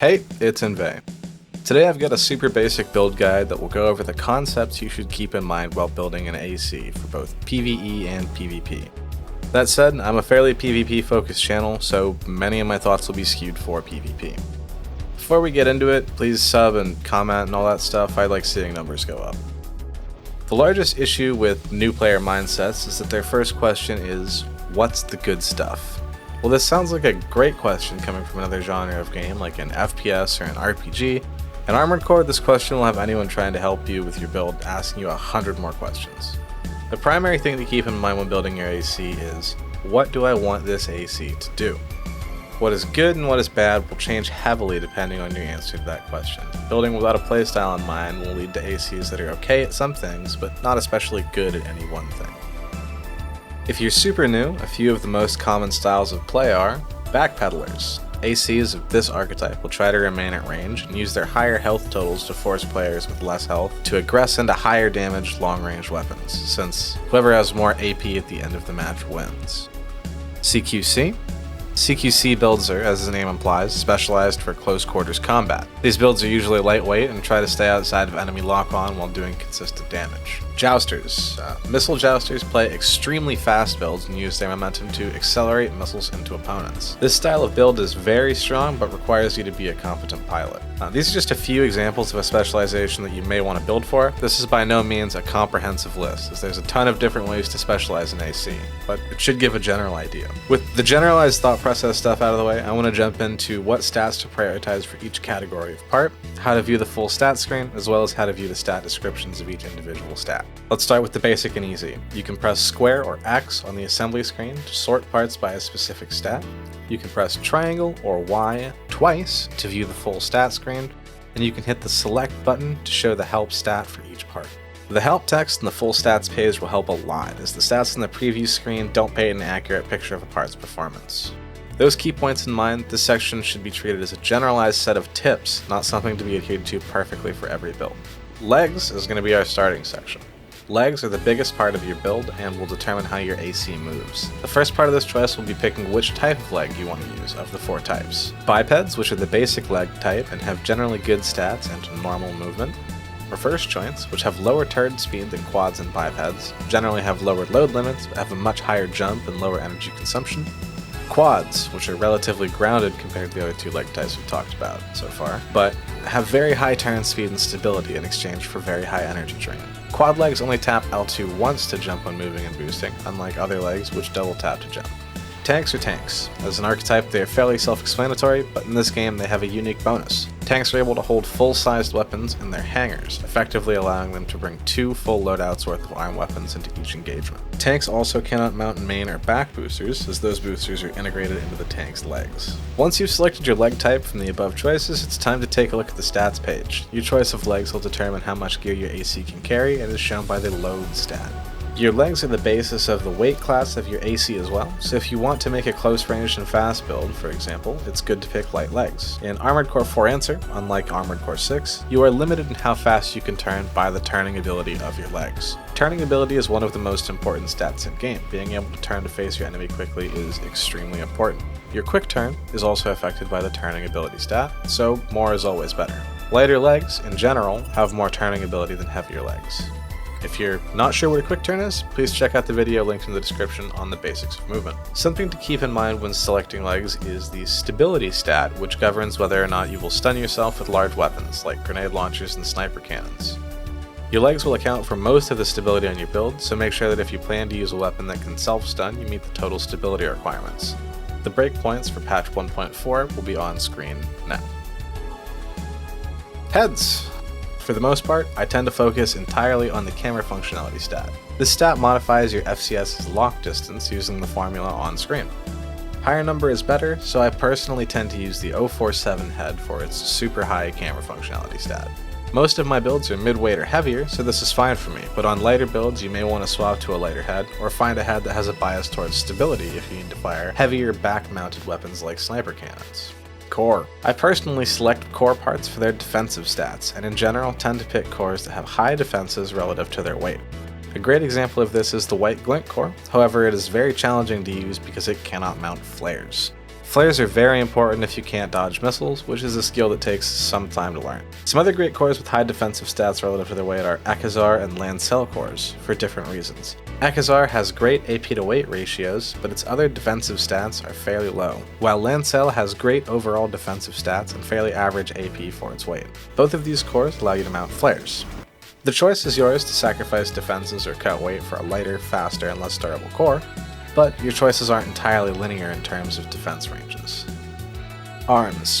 Hey, it's Inve. Today I've got a super basic build guide that will go over the concepts you should keep in mind while building an AC for both PvE and PvP. That said, I'm a fairly PvP focused channel, so many of my thoughts will be skewed for PvP. Before we get into it, please sub and comment and all that stuff. I like seeing numbers go up. The largest issue with new player mindsets is that their first question is, what's the good stuff? Well, this sounds like a great question coming from another genre of game like an FPS or an RPG. In Armored Core, this question will have anyone trying to help you with your build asking you 100 more questions. The primary thing to keep in mind when building your AC is, what do I want this AC to do? What is good and what is bad will change heavily depending on your answer to that question. Building without a playstyle in mind will lead to ACs that are okay at some things, but not especially good at any one thing. If you're super new, a few of the most common styles of play are backpedalers. ACs of this archetype will try to remain at range and use their higher health totals to force players with less health to aggress into higher damage long-range weapons, since whoever has more AP at the end of the match wins. CQC. CQC builds are, as the name implies, specialized for close quarters combat. These builds are usually lightweight and try to stay outside of enemy lock-on while doing consistent damage. Jousters. Missile Jousters play extremely fast builds and use their momentum to accelerate missiles into opponents. This style of build is very strong but requires you to be a competent pilot. These are just a few examples of a specialization that you may want to build for. This is by no means a comprehensive list, as there's a ton of different ways to specialize in AC, but it should give a general idea. With the generalized thought process stuff out of the way, I want to jump into what stats to prioritize for each category of part, how to view the full stat screen, as well as how to view the stat descriptions of each individual stat. Let's start with the basic and easy. You can press square or X on the assembly screen to sort parts by a specific stat. You can press triangle or Y twice to view the full stat screen, and you can hit the select button to show the help stat for each part. The help text in the full stats page will help a lot, as the stats in the preview screen don't paint an accurate picture of a part's performance. Those key points in mind, this section should be treated as a generalized set of tips, not something to be adhered to perfectly for every build. Legs is going to be our starting section. Legs are the biggest part of your build and will determine how your AC moves. The first part of this choice will be picking which type of leg you want to use of the four types. Bipeds, which are the basic leg type and have generally good stats and normal movement. Reverse joints, which have lower turn speed than quads and bipeds, generally have lower load limits but have a much higher jump and lower energy consumption. Quads, which are relatively grounded compared to the other two leg types we've talked about so far, but have very high turn speed and stability in exchange for very high energy drain. Quad legs only tap L2 once to jump when moving and boosting, unlike other legs which double tap to jump. Tanks are tanks. As an archetype, they are fairly self-explanatory, but in this game they have a unique bonus. Tanks are able to hold full-sized weapons in their hangars, effectively allowing them to bring 2 full loadouts worth of armed weapons into each engagement. Tanks also cannot mount main or back boosters, as those boosters are integrated into the tank's legs. Once you've selected your leg type from the above choices, it's time to take a look at the stats page. Your choice of legs will determine how much gear your AC can carry and is shown by the load stat. Your legs are the basis of the weight class of your AC as well, so if you want to make a close range and fast build, for example, it's good to pick light legs. In Armored Core 4 Answer, unlike Armored Core 6, you are limited in how fast you can turn by the turning ability of your legs. Turning ability is one of the most important stats in game. Being able to turn to face your enemy quickly is extremely important. Your quick turn is also affected by the turning ability stat, so more is always better. Lighter legs, in general, have more turning ability than heavier legs. If you're not sure what a quick turn is, please check out the video linked in the description on the basics of movement. Something to keep in mind when selecting legs is the stability stat, which governs whether or not you will stun yourself with large weapons, like grenade launchers and sniper cannons. Your legs will account for most of the stability on your build, so make sure that if you plan to use a weapon that can self-stun, you meet the total stability requirements. The breakpoints for patch 1.4 will be on screen now. Heads. For the most part, I tend to focus entirely on the camera functionality stat. This stat modifies your FCS's lock distance using the formula on screen. Higher number is better, so I personally tend to use the 047 head for its super high camera functionality stat. Most of my builds are mid-weight or heavier, so this is fine for me, but on lighter builds you may want to swap to a lighter head, or find a head that has a bias towards stability if you need to fire heavier back-mounted weapons like sniper cannons. Core. I personally select core parts for their defensive stats, and in general tend to pick cores that have high defenses relative to their weight. A great example of this is the white glint core, however it is very challenging to use because it cannot mount flares. Flares are very important if you can't dodge missiles, which is a skill that takes some time to learn. Some other great cores with high defensive stats relative to their weight are Akazar and Lancel cores, for different reasons. Akazar has great AP to weight ratios, but its other defensive stats are fairly low, while Lancel has great overall defensive stats and fairly average AP for its weight. Both of these cores allow you to mount flares. The choice is yours to sacrifice defenses or cut weight for a lighter, faster, and less durable core, but your choices aren't entirely linear in terms of defense ranges. Arms.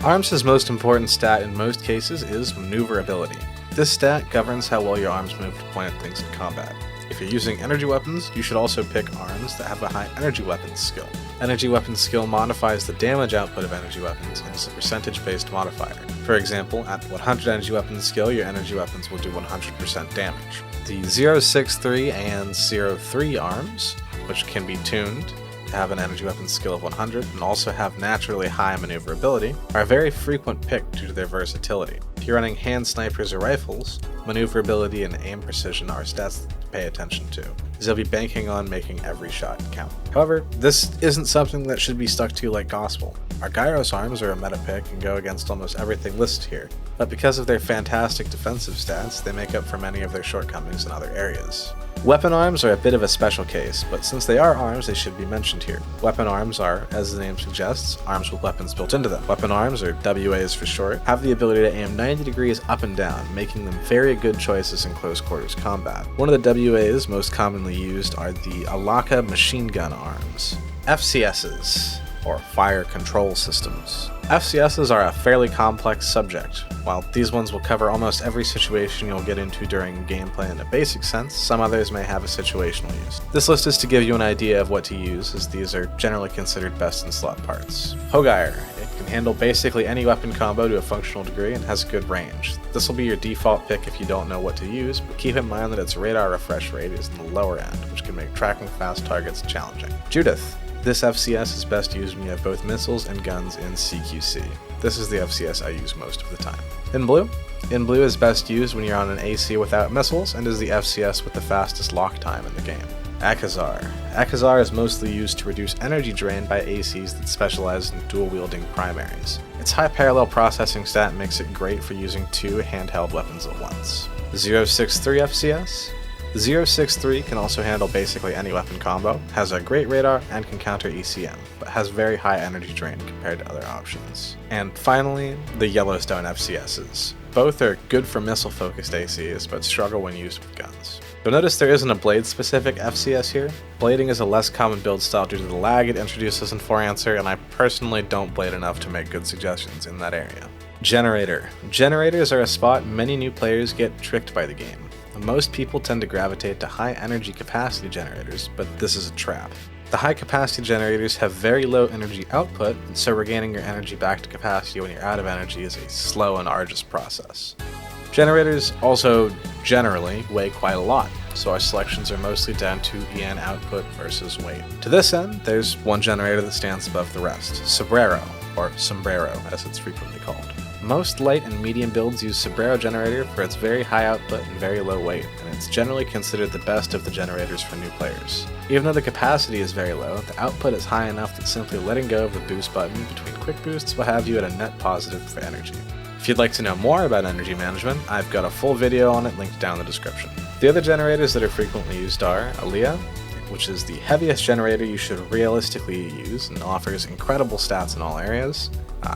Arms' most important stat in most cases is maneuverability. This stat governs how well your arms move to point at things in combat. If you're using energy weapons, you should also pick arms that have a high energy weapons skill. Energy weapons skill modifies the damage output of energy weapons and is a percentage-based modifier. For example, at 100 energy weapons skill, your energy weapons will do 100% damage. The 063 and 03 arms, which can be tuned to have an energy weapons skill of 100 and also have naturally high maneuverability, are a very frequent pick due to their versatility. If you're running hand snipers or rifles, maneuverability and aim precision are stats to pay attention to, as you'll be banking on making every shot count. However, this isn't something that should be stuck to like gospel. Our Gyros arms are a meta pick and go against almost everything listed here, but because of their fantastic defensive stats, they make up for many of their shortcomings in other areas. Weapon arms are a bit of a special case, but since they are arms, they should be mentioned here. Weapon arms are, as the name suggests, arms with weapons built into them. Weapon arms, or WAs for short, have the ability to aim 90 degrees up and down, making them very good choices in close quarters combat. One of the WAs most commonly used are the Alaka machine gun arms. FCSs, or Fire Control Systems. FCSs are a fairly complex subject. While these ones will cover almost every situation you'll get into during gameplay in a basic sense, some others may have a situational use. This list is to give you an idea of what to use, as these are generally considered best in slot parts. Hogire. It can handle basically any weapon combo to a functional degree and has good range. This will be your default pick if you don't know what to use, but keep in mind that its radar refresh rate is in the lower end, which can make tracking fast targets challenging. Judith. This FCS is best used when you have both missiles and guns in CQC. This is the FCS I use most of the time. In blue is best used when you're on an AC without missiles and is the FCS with the fastest lock time in the game. Akazar. Akazar is mostly used to reduce energy drain by ACs that specialize in dual-wielding primaries. Its high parallel processing stat makes it great for using two handheld weapons at once. 063 FCS. 063 can also handle basically any weapon combo, has a great radar, and can counter ECM, but has very high energy drain compared to other options. And finally, the Yellowstone FCSs. Both are good for missile-focused ACs, but struggle when used with guns. You'll notice there isn't a blade-specific FCS here. Blading is a less common build style due to the lag it introduces in 4-Answer, and I personally don't blade enough to make good suggestions in that area. Generator. Generators are a spot many new players get tricked by the game. Most people tend to gravitate to high energy capacity generators, but this is a trap. The high capacity generators have very low energy output, and so regaining your energy back to capacity when you're out of energy is a slow and arduous process. Generators also generally weigh quite a lot, so our selections are mostly down to EN output versus weight. To this end, there's one generator that stands above the rest, Sombrero, or Sombrero as it's frequently called. Most light and medium builds use Sombrero generator for its very high output and very low weight, and it's generally considered the best of the generators for new players. Even though the capacity is very low, the output is high enough that simply letting go of the boost button between quick boosts will have you at a net positive for energy. If you'd like to know more about energy management, I've got a full video on it linked down in the description. The other generators that are frequently used are Aliyah, which is the heaviest generator you should realistically use and offers incredible stats in all areas,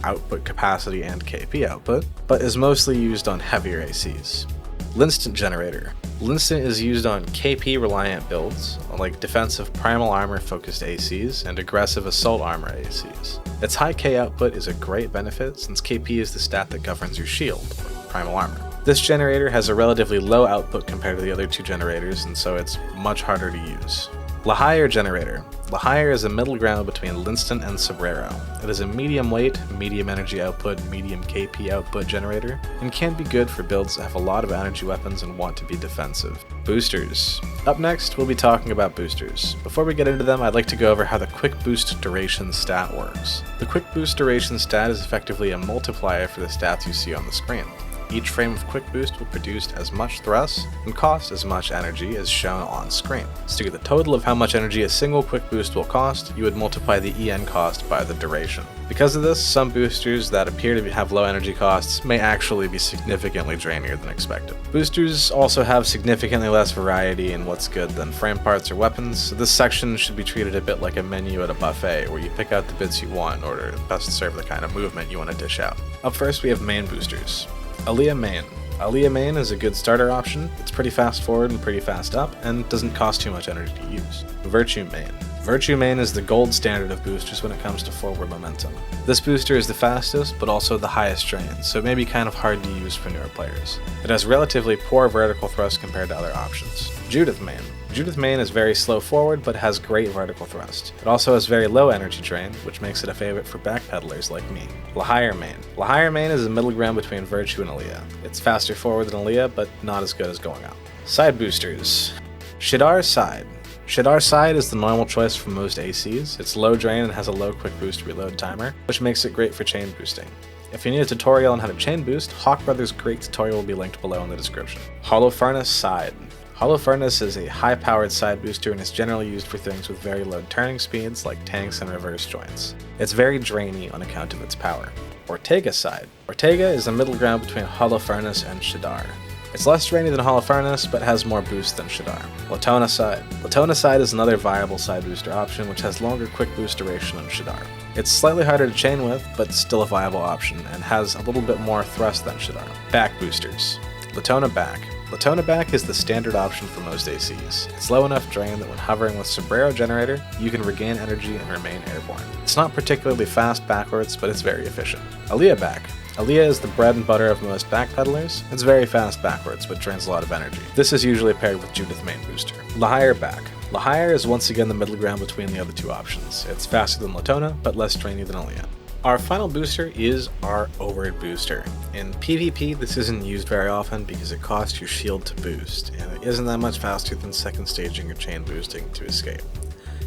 output capacity and KP output, but is mostly used on heavier ACs. Linstant generator. Linstant is used on KP reliant builds, like defensive primal armor focused ACs and aggressive assault armor ACs. Its high K output is a great benefit since KP is the stat that governs your shield, or primal armor. This generator has a relatively low output compared to the other two generators, and so it's much harder to use. Lahire generator. Lahire is a middle ground between Linstant and Sombrero. It is a medium weight, medium energy output, medium KP output generator, and can be good for builds that have a lot of energy weapons and want to be defensive. Boosters. Up next, we'll be talking about boosters. Before we get into them, I'd like to go over how the quick boost duration stat works. The quick boost duration stat is effectively a multiplier for the stats you see on the screen. Each frame of quick boost will produce as much thrust and cost as much energy as shown on screen. So to get the total of how much energy a single quick boost will cost, you would multiply the EN cost by the duration. Because of this, some boosters that appear to have low energy costs may actually be significantly drainier than expected. Boosters also have significantly less variety in what's good than frame parts or weapons, so this section should be treated a bit like a menu at a buffet where you pick out the bits you want in order to best serve the kind of movement you want to dish out. Up first we have main boosters. Aaliyah main. Aaliyah main is a good starter option. It's pretty fast forward and pretty fast up, and doesn't cost too much energy to use. Virtue main. Virtue main is the gold standard of boosters when it comes to forward momentum. This booster is the fastest, but also the highest drain, so it may be kind of hard to use for newer players. It has relatively poor vertical thrust compared to other options. Judith main. Judith main is very slow forward, but has great vertical thrust. It also has very low energy drain, which makes it a favorite for backpedalers like me. Lahire main. Lahire main is a middle ground between Virtue and Aaliyah. It's faster forward than Aaliyah, but not as good as going up. Side boosters. Shadar side. Shadar side is the normal choice for most ACs. It's low drain and has a low quick boost reload timer, which makes it great for chain boosting. If you need a tutorial on how to chain boost, Hawk Brothers' great tutorial will be linked below in the description. Hollow Furnace side. Hollow Furnace is a high-powered side booster and is generally used for things with very low turning speeds like tanks and reverse joints. It's very drainy on account of its power. Ortega side. Ortega is the middle ground between Hollow Furnace and Shadar. It's less drainy than Hollow Furnace, but has more boost than Shadar. Latona side. Latona side is another viable side booster option which has longer quick boost duration than Shadar. It's slightly harder to chain with, but still a viable option, and has a little bit more thrust than Shadar. Back boosters. Latona back. Latona back is the standard option for most ACs. It's low enough drain that when hovering with Sombrero Generator, you can regain energy and remain airborne. It's not particularly fast backwards, but it's very efficient. Aaliyah back. Aaliyah is the bread and butter of most backpedalers. It's very fast backwards, but drains a lot of energy. This is usually paired with Judith main booster. Lahire back. Lahire is once again the middle ground between the other two options. It's faster than Latona, but less drainy than Aaliyah. Our final booster is our Overed booster. In PvP, this isn't used very often because it costs your shield to boost, and it isn't that much faster than second staging or chain boosting to escape.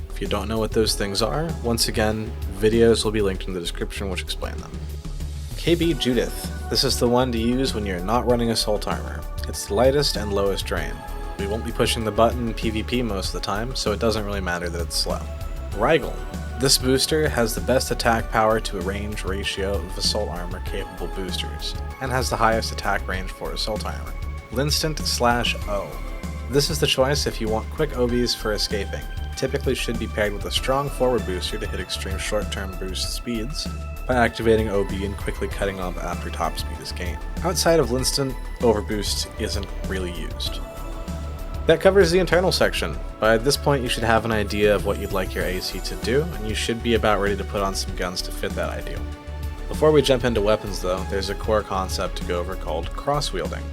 If you don't know what those things are, once again, videos will be linked in the description which explain them. KB Judith. This is the one to use when you're not running Assault Armor. It's the lightest and lowest drain. We won't be pushing the button in PvP most of the time, so it doesn't really matter that it's slow. Rigel. This booster has the best attack power to a range ratio of Assault Armor capable boosters, and has the highest attack range for Assault Armor. Linstant/O. This is the choice if you want quick OBs for escaping. It typically should be paired with a strong forward booster to hit extreme short-term boost speeds, by activating OB and quickly cutting off after top speed is gained. Outside of Linstant, Overboost isn't really used. That covers the internal section. By this point you should have an idea of what you'd like your AC to do, and you should be about ready to put on some guns to fit that ideal. Before we jump into weapons though, there's a core concept to go over called cross-wielding.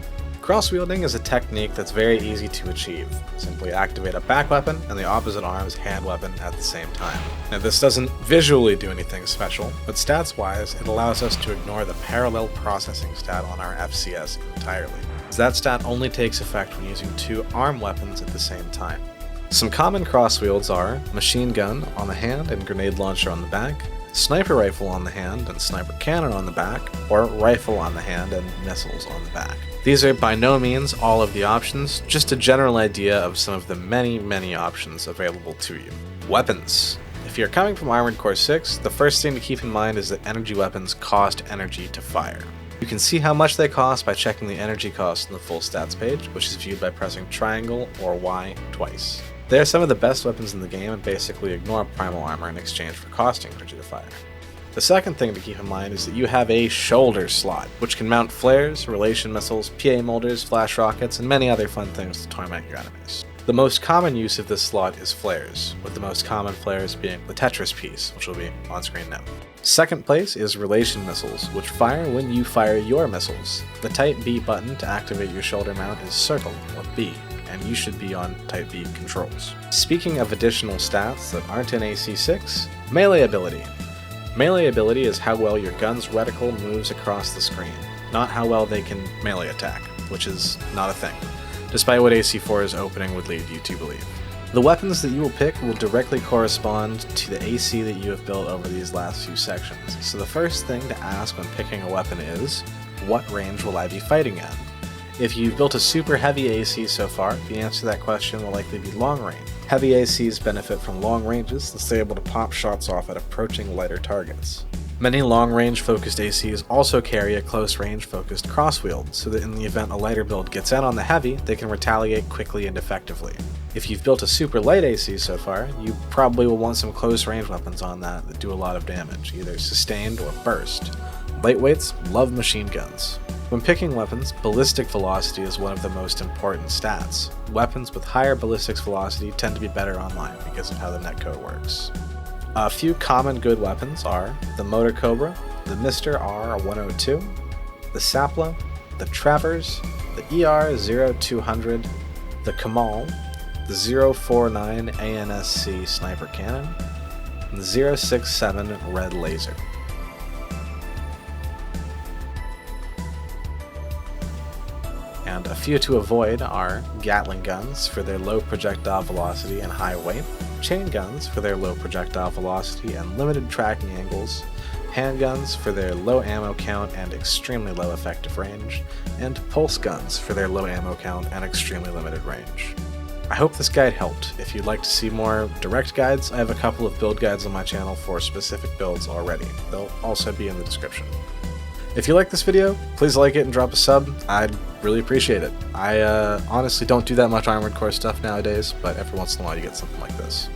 Cross-wielding is a technique that's very easy to achieve. Simply activate a back weapon and the opposite arm's hand weapon at the same time. Now this doesn't visually do anything special, but stats-wise it allows us to ignore the parallel processing stat on our FCS entirely, as that stat only takes effect when using two arm weapons at the same time. Some common cross-wields are machine gun on the hand and grenade launcher on the back, sniper rifle on the hand and sniper cannon on the back, or rifle on the hand and missiles on the back. These are by no means all of the options, just a general idea of some of the many options available to you. Weapons. If you're coming from Armored Core 6, the first thing to keep in mind is that energy weapons cost energy to fire. You can see how much they cost by checking the energy cost in the full stats page, which is viewed by pressing triangle or Y twice. They are some of the best weapons in the game and basically ignore primal armor in exchange for costing energy to fire. The second thing to keep in mind is that you have a shoulder slot, which can mount flares, relation missiles, PA molders, flash rockets, and many other fun things to torment your enemies. The most common use of this slot is flares, with the most common flares being the Tetris piece, which will be on screen now. Second place is relation missiles, which fire when you fire your missiles. The Type B button to activate your shoulder mount is circle, or B, and you should be on Type B controls. Speaking of additional stats that aren't in AC6, melee ability. Melee ability is how well your gun's reticle moves across the screen, not how well they can melee attack, which is not a thing, despite what AC4's opening would lead you to believe. The weapons that you will pick will directly correspond to the AC that you have built over these last few sections, so the first thing to ask when picking a weapon is, what range will I be fighting at? If you've built a super heavy AC so far, the answer to that question will likely be long range. Heavy ACs benefit from long ranges since they're able to pop shots off at approaching lighter targets. Many long-range focused ACs also carry a close-range focused crosswield, so that in the event a lighter build gets in on the heavy, they can retaliate quickly and effectively. If you've built a super light AC so far, you probably will want some close-range weapons on that do a lot of damage, either sustained or burst. Lightweights love machine guns. When picking weapons, ballistic velocity is one of the most important stats. Weapons with higher ballistics velocity tend to be better online because of how the netcode works. A few common good weapons are the Motor Cobra, the Mr. R102, the Sapla, the Travers, the ER0200, the Kamal, the 049 ANSC Sniper Cannon, and the 067 Red Laser. And a few to avoid are Gatling guns for their low projectile velocity and high weight, chain guns for their low projectile velocity and limited tracking angles, handguns for their low ammo count and extremely low effective range, and pulse guns for their low ammo count and extremely limited range. I hope this guide helped. If you'd like to see more direct guides, I have a couple of build guides on my channel for specific builds already. They'll also be in the description. If you like this video, please like it and drop a sub. I'd really appreciate it. I honestly don't do that much Armored Core stuff nowadays, but every once in a while you get something like this.